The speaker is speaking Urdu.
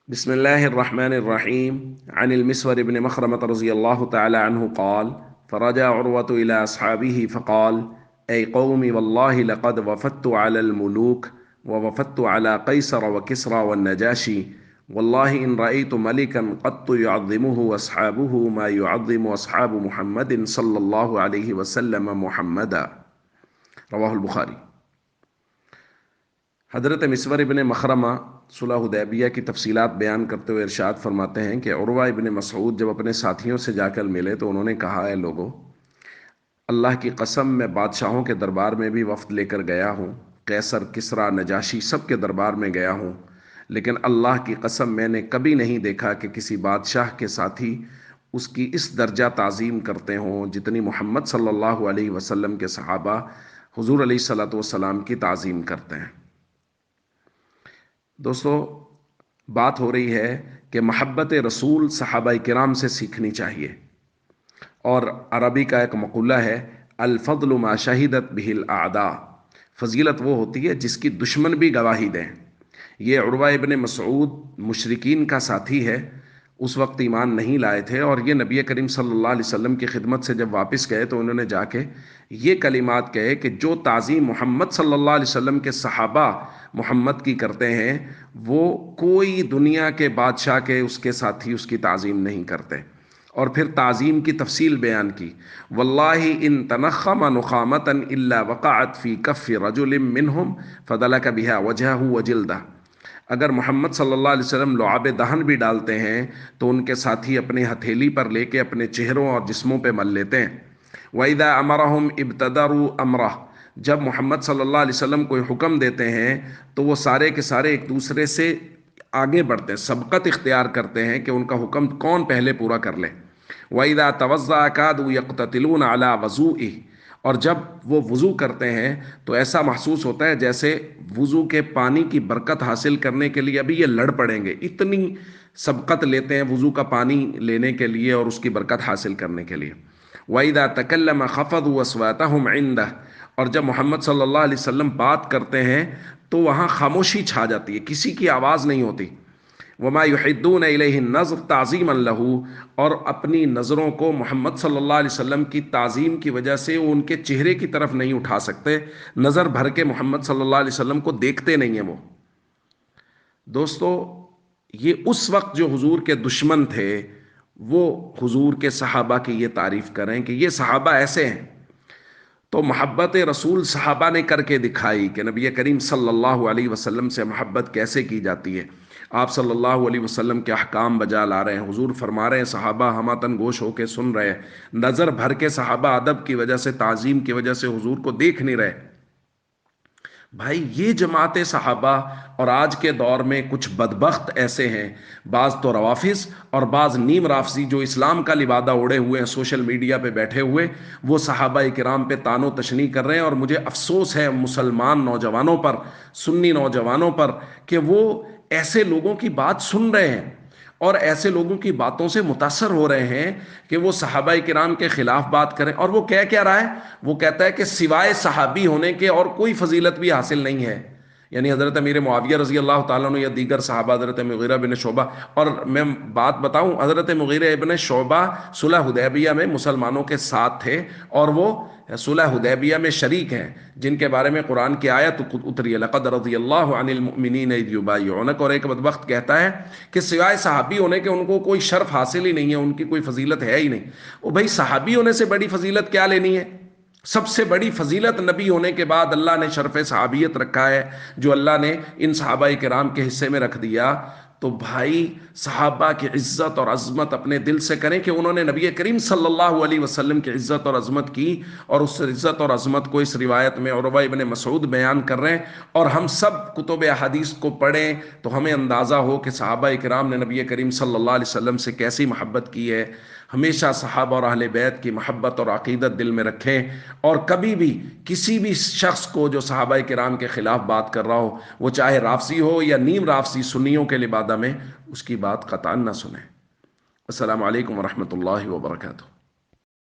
بسم الله الرحمن الرحيم عن المسور بن مخرمة رضي الله تعالى عنه قال فرجع عروة إلى أصحابه فقال أي قوم والله لقد وفدت على الملوك ووفدت على قيصر وكسرى والنجاشي والله إن رأيت ملكا قط يعظمه أصحابه ما يعظم أصحاب محمد صلى الله عليه وسلم محمدا رواہ البخاری۔ حضرت مسور ابن مخرمہ صلح حدیبیہ کی تفصیلات بیان کرتے ہوئے ارشاد فرماتے ہیں کہ عروہ ابن مسعود جب اپنے ساتھیوں سے جا کر ملے تو انہوں نے کہا، اے لوگو، اللہ کی قسم میں بادشاہوں کے دربار میں بھی وفد لے کر گیا ہوں، قیصر، کسریٰ، نجاشی سب کے دربار میں گیا ہوں، لیکن اللہ کی قسم میں نے کبھی نہیں دیکھا کہ کسی بادشاہ کے ساتھی اس کی اس درجہ تعظیم کرتے ہوں جتنی محمد صلی اللہ علیہ وسلم کے صحابہ حضور علیہ الصلوۃ والسلام کی تعظیم کرتے ہیں۔ دوستو، بات ہو رہی ہے کہ محبت رسول صحابہ کرام سے سیکھنی چاہیے، اور عربی کا ایک مقولہ ہے الفضل ما شہدت بہ الاعداء، فضیلت وہ ہوتی ہے جس کی دشمن بھی گواہی دیں۔ یہ عروہ ابن مسعود مشرکین کا ساتھی ہے، اس وقت ایمان نہیں لائے تھے، اور یہ نبی کریم صلی اللہ علیہ وسلم کی خدمت سے جب واپس گئے تو انہوں نے جا کے یہ کلمات کہے کہ جو تعظیم محمد صلی اللہ علیہ وسلم کے صحابہ محمد کی کرتے ہیں وہ کوئی دنیا کے بادشاہ کے اس کے ساتھی اس کی تعظیم نہیں کرتے۔ اور پھر تعظیم کی تفصیل بیان کی، واللہ ان تنخم نخامتا الا وقعت فی کف رجل منہم فدلک بہا وجہہ وجلدہ، اگر محمد صلی اللہ علیہ وسلم لعاب دہن بھی ڈالتے ہیں تو ان کے ساتھی اپنی ہتھیلی پر لے کے اپنے چہروں اور جسموں پہ مل لیتے ہیں۔ وَإِذَا أَمَرَهُمْ ابْتَدَرُوا أَمْرَهُ، جب محمد صلی اللہ علیہ وسلم کوئی حکم دیتے ہیں تو وہ سارے کے سارے ایک دوسرے سے آگے بڑھتے ہیں، سبقت اختیار کرتے ہیں کہ ان کا حکم کون پہلے پورا کر لے۔ وَإِذَا تَوَضَّأَ كَادُوا يَقْتَتِلُونَ عَلَى وَضُوئِهِ، اور جب وہ وضو کرتے ہیں تو ایسا محسوس ہوتا ہے جیسے وضو کے پانی کی برکت حاصل کرنے کے لیے ابھی یہ لڑ پڑیں گے، اتنی سبقت لیتے ہیں وضو کا پانی لینے کے لیے اور اس کی برکت حاصل کرنے کے لیے۔ وَإِذَا تَكَلَّمَ خَفَضُوا أَصْوَاتَهُمْ عِندَهُ، اور جب محمد صلی اللہ علیہ وسلم بات کرتے ہیں تو وہاں خاموشی چھا جاتی ہے، کسی کی آواز نہیں ہوتی۔ وَمَا يُحِدُّونَ إِلَيْهِ النَّظْرَ تَعْظِيمًا لَهُ، اور اپنی نظروں کو محمد صلی اللہ علیہ وسلم کی تعظیم کی وجہ سے وہ ان کے چہرے کی طرف نہیں اٹھا سکتے، نظر بھر کے محمد صلی اللہ علیہ وسلم کو دیکھتے نہیں ہیں وہ۔ دوستو، یہ اس وقت جو حضور کے دشمن تھے وہ حضور کے صحابہ کی یہ تعریف کریں کہ یہ صحابہ ایسے ہیں، تو محبت رسول صحابہ نے کر کے دکھائی کہ نبی کریم صلی اللہ علیہ وسلم سے محبت کیسے کی جاتی ہے۔ آپ صلی اللہ علیہ وسلم کے احکام بجا لا رہے ہیں، حضور فرما رہے ہیں، صحابہ ہماتن گوش ہو کے سن رہے ہیں، نظر بھر کے صحابہ ادب کی وجہ سے، تعظیم کی وجہ سے حضور کو دیکھ نہیں رہے۔ بھائی، یہ جماعت صحابہ اور آج کے دور میں کچھ بدبخت ایسے ہیں، بعض تو روافض اور بعض نیم رافضی جو اسلام کا لبادہ اوڑے ہوئے ہیں، سوشل میڈیا پہ بیٹھے ہوئے وہ صحابہ کرام پہ طعن و تشنیع کر رہے ہیں، اور مجھے افسوس ہے مسلمان نوجوانوں پر، سنی نوجوانوں پر، کہ وہ ایسے لوگوں کی بات سن رہے ہیں اور ایسے لوگوں کی باتوں سے متاثر ہو رہے ہیں کہ وہ صحابہ کرام کے خلاف بات کریں۔ اور وہ کہہ کیا رہا ہے؟ وہ کہتا ہے کہ سوائے صحابی ہونے کے اور کوئی فضیلت بھی حاصل نہیں ہے، یعنی حضرت امیر معاویہ رضی اللہ تعالیٰ عنہ یا دیگر صحابہ، حضرت مغیرہ بن شعبہ۔ اور میں بات بتاؤں، حضرت مغیرہ ابن شعبہ صلح حدیبیہ میں مسلمانوں کے ساتھ تھے اور وہ صلح حدیبیہ میں شریک ہیں، جن کے بارے میں قرآن کی آیت اتری ہے، لقد رضی اللہ عن المؤمنین اذ یبایعونک، اور ایک بدبخت کہتا ہے کہ سوائے صحابی ہونے کے ان کو کوئی شرف حاصل ہی نہیں ہے، ان کی کوئی فضیلت ہے ہی نہیں۔ وہ بھائی، صحابی ہونے سے بڑی فضیلت کیا لینی ہے؟ سب سے بڑی فضیلت نبی ہونے کے بعد اللہ نے شرف صحابیت رکھا ہے، جو اللہ نے ان صحابہ کرام کے حصے میں رکھ دیا۔ تو بھائی، صحابہ کی عزت اور عظمت اپنے دل سے کریں کہ انہوں نے نبی کریم صلی اللہ علیہ وسلم کی عزت اور عظمت کی، اور اس عزت اور عظمت کو اس روایت میں عروہ ابن مسعود بیان کر رہے ہیں۔ اور ہم سب کتب احادیث کو پڑھیں تو ہمیں اندازہ ہو کہ صحابہ کرام نے نبی کریم صلی اللہ علیہ وسلم سے کیسی محبت کی ہے۔ ہمیشہ صحابہ اور اہل بیت کی محبت اور عقیدت دل میں رکھیں، اور کبھی بھی کسی بھی شخص کو جو صحابہ کرام کے خلاف بات کر رہا ہو، وہ چاہے رافضی ہو یا نیم رافضی، سنیوں کے لبادہ میں، اس کی بات قطعاً نہ سنیں۔ السلام علیکم ورحمۃ اللہ وبرکاتہ۔